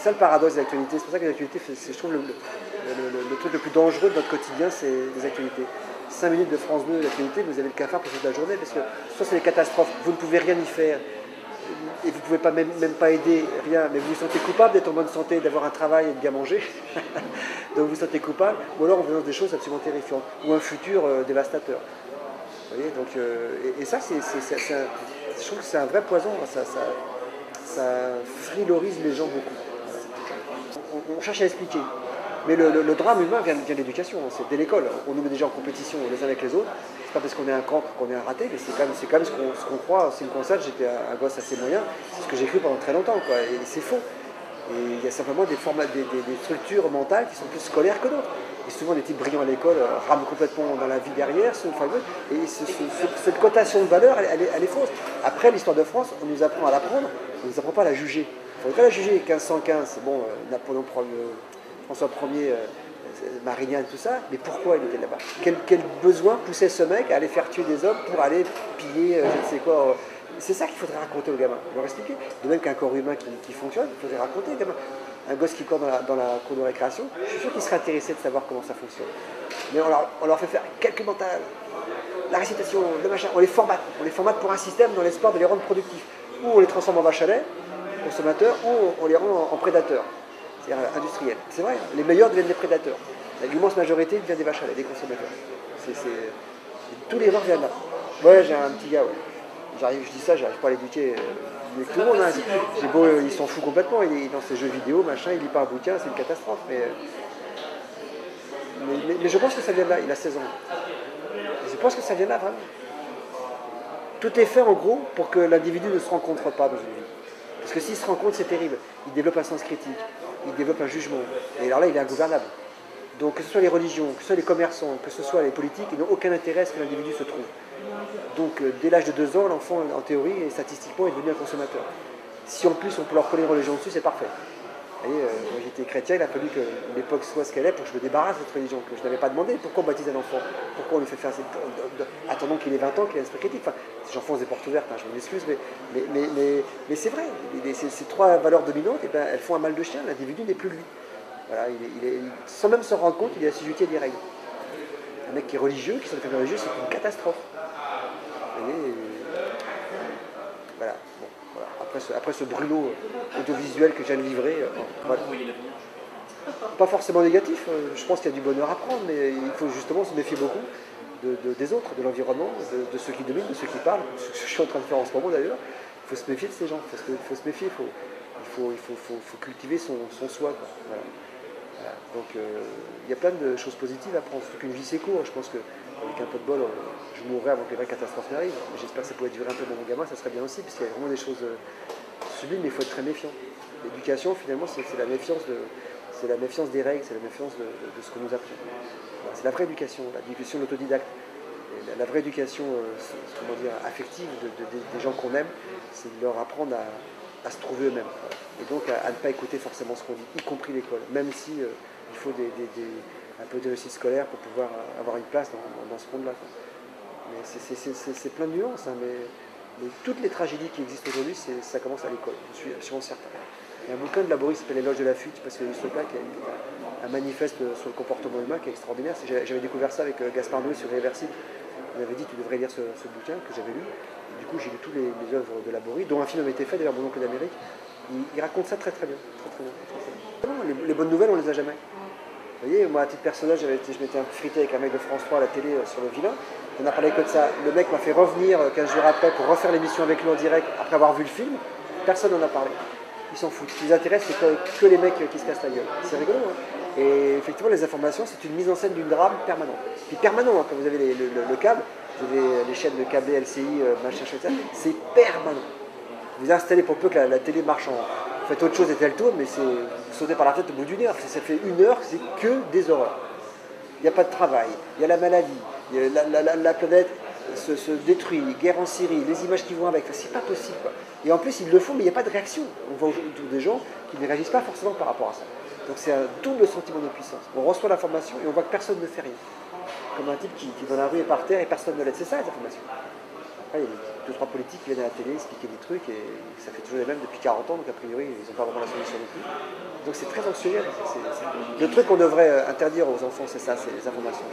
ça le paradoxe des actualités. C'est pour ça que les actualités, je trouve, le truc le plus dangereux de notre quotidien, c'est les actualités. 5 minutes de France 2 d'actualité, vous avez le cafard pour toute la journée, parce que soit c'est les catastrophes, vous ne pouvez rien y faire, et vous ne pouvez pas même pas aider, rien, mais vous vous sentez coupable d'être en bonne santé, d'avoir un travail et de bien manger, donc vous vous sentez coupable, ou alors on vous lance des choses absolument terrifiantes, ou un futur dévastateur. Vous voyez, donc, et ça, je trouve que c'est un vrai poison, ça frilorise les gens beaucoup. On cherche à expliquer. Mais le drame humain vient de l'éducation, c'est dès l'école. On nous met déjà en compétition les uns avec les autres. C'est pas parce qu'on est un cancre qu'on est un raté, mais c'est quand même ce qu'on croit. C'est une constate, j'étais un gosse assez moyen, c'est ce que j'ai cru pendant très longtemps, quoi. Et c'est faux. Et il y a simplement des structures mentales qui sont plus scolaires que d'autres. Et souvent, les types brillants à l'école rament complètement dans la vie derrière, et cette cotation de valeur, elle est fausse. Après, l'histoire de France, on nous apprend à l'apprendre, on ne nous apprend pas à la juger. Il faudrait pas la juger. 1515, c'est bon, Napoléon François Ier, Marignane, tout ça, mais pourquoi il était là-bas? Quel besoin poussait ce mec à aller faire tuer des hommes pour aller piller, je ne sais quoi? C'est ça qu'il faudrait raconter aux gamins, leur expliquer. De même qu'un corps humain qui fonctionne, il faudrait raconter aux gamins. Un gosse qui court dans la cour de récréation, je suis sûr qu'il serait intéressé de savoir comment ça fonctionne. Mais on leur fait faire calcul mental, la récitation, le machin, on les formate pour un système dans l'espoir de les rendre productifs. Ou on les transforme en vaches à lait, consommateurs, ou on les rend en prédateurs. C'est-à-dire industriels. C'est vrai, les meilleurs deviennent des prédateurs. L'immense majorité devient des vaches à lait, des consommateurs. Tous les erreurs viennent là. Ouais, j'ai un petit gars, ouais. Je dis ça, j'arrive pas à l'éduquer mieux que tout le monde. Hein. Il s'en fout complètement, il est dans ses jeux vidéo, machin, il lit pas un bouquin, c'est une catastrophe. Mais je pense que ça vient de là, il a 16 ans. Je pense que ça vient de là, vraiment. Tout est fait en gros pour que l'individu ne se rencontre pas dans une vie. Parce que s'il se rencontre, c'est terrible. Il développe un sens critique, il développe un jugement. Et alors là, il est ingouvernable. Donc que ce soit les religions, que ce soit les commerçants, que ce soit les politiques, ils n'ont aucun intérêt à ce que l'individu se trouve. Donc dès l'âge de 2 ans, l'enfant, en théorie, et statistiquement, est devenu un consommateur. Si en plus on peut leur coller une religion dessus, c'est parfait. Vous voyez, moi j'étais chrétien, il a fallu que l'époque soit ce qu'elle est pour que je me débarrasse de cette religion, que je n'avais pas demandé. Pourquoi on baptise un enfant? Pourquoi on lui fait faire attendons qu'il ait 20 ans, qu'il ait un esprit critique? Enfin, j'enfonce des portes ouvertes, hein, je m'en excuse, mais c'est vrai. Ces 3 valeurs dominantes, eh ben, elles font un mal de chien, l'individu n'est plus lui. Voilà, sans même se rendre compte, il est assujetti à des règles. Un mec qui est religieux, qui sont des familles religieuses, c'est une catastrophe. Vous voyez, voilà. Bon, voilà. Après ce brûlot audiovisuel que je viens de livrer, voilà. Pas forcément négatif, je pense qu'il y a du bonheur à prendre, mais il faut justement se méfier beaucoup des autres, de l'environnement, de ceux qui dominent, de ceux qui parlent, ce que je suis en train de faire en ce moment d'ailleurs. Il faut se méfier de ces gens, il faut se méfier, il faut cultiver son soi. Quoi. Voilà. Voilà. Donc il y a plein de choses positives à prendre, surtout qu'une vie c'est court. Je pense qu'avec un peu de bol, je mourrai avant que les vraies catastrophes n'arrivent. J'espère que ça pourrait durer un peu dans mon gamin, ça serait bien aussi, parce qu'il y a vraiment des choses sublimes, mais il faut être très méfiant. L'éducation, finalement, c'est la méfiance des règles, c'est la méfiance de ce qu'on nous apprend. Voilà, c'est la vraie éducation, l'éducation de l'autodidacte. La vraie éducation comment dire, affective des gens qu'on aime, c'est de leur apprendre à se trouver eux-mêmes. Voilà. Et donc à ne pas écouter forcément ce qu'on dit, y compris l'école, même si il faut un peu de réussite scolaire pour pouvoir avoir une place dans ce monde-là. Mais c'est plein de nuances, hein, mais toutes les tragédies qui existent aujourd'hui, ça commence à l'école, je suis absolument certain. Il y a un bouquin de Laborie qui s'appelle L'éloge de la fuite, parce qu'il y a eu ce cas qui a un manifeste sur le comportement humain qui est extraordinaire. J'avais découvert ça avec Gaspard Noé sur Irréversible. Il m'avait dit tu devrais lire ce bouquin que j'avais lu. Et du coup j'ai lu toutes les œuvres de Laborie, dont un film avait été fait, d'ailleurs Mon oncle d'Amérique. Il raconte ça très très bien. Les bonnes nouvelles on les a jamais. Vous voyez, moi à titre personnel, je m'étais frité avec un mec de France 3 à la télé sur le vilain. On a parlé que de ça. Le mec m'a fait revenir 15 jours après pour refaire l'émission avec lui en direct après avoir vu le film. Personne n'en a parlé. Ils s'en foutent. Ce qui les intéresse, c'est que les mecs qui se cassent la gueule. C'est rigolo, hein. Et effectivement, les informations, c'est une mise en scène d'une drame permanente. Puis permanent, hein, quand vous avez le câble, vous avez les chaînes de câble LCI, machin, etc. C'est permanent. Vous installez pour peu que la télé marche en... Faites autre chose et elle tourne, mais vous sautez par la tête au bout d'une heure. Ça fait 1 heure, c'est que des horreurs. Il n'y a pas de travail, il y a la maladie, la planète se détruit, guerre en Syrie, les images qui vont avec, c'est pas possible. Quoi. Et en plus, ils le font, mais il n'y a pas de réaction. On voit autour des gens qui ne réagissent pas forcément par rapport à ça. Donc c'est un double sentiment de puissance. On reçoit l'information et on voit que personne ne fait rien. Comme un type qui dans la rue est par terre et personne ne l'aide. C'est ça les informations. Après, deux, trois politiques qui viennent à la télé expliquer des trucs et ça fait toujours les mêmes depuis 40 ans, donc a priori ils n'ont pas vraiment la solution non plus. Donc c'est très anxiogène. Le truc qu'on devrait interdire aux enfants, c'est ça, c'est les informations.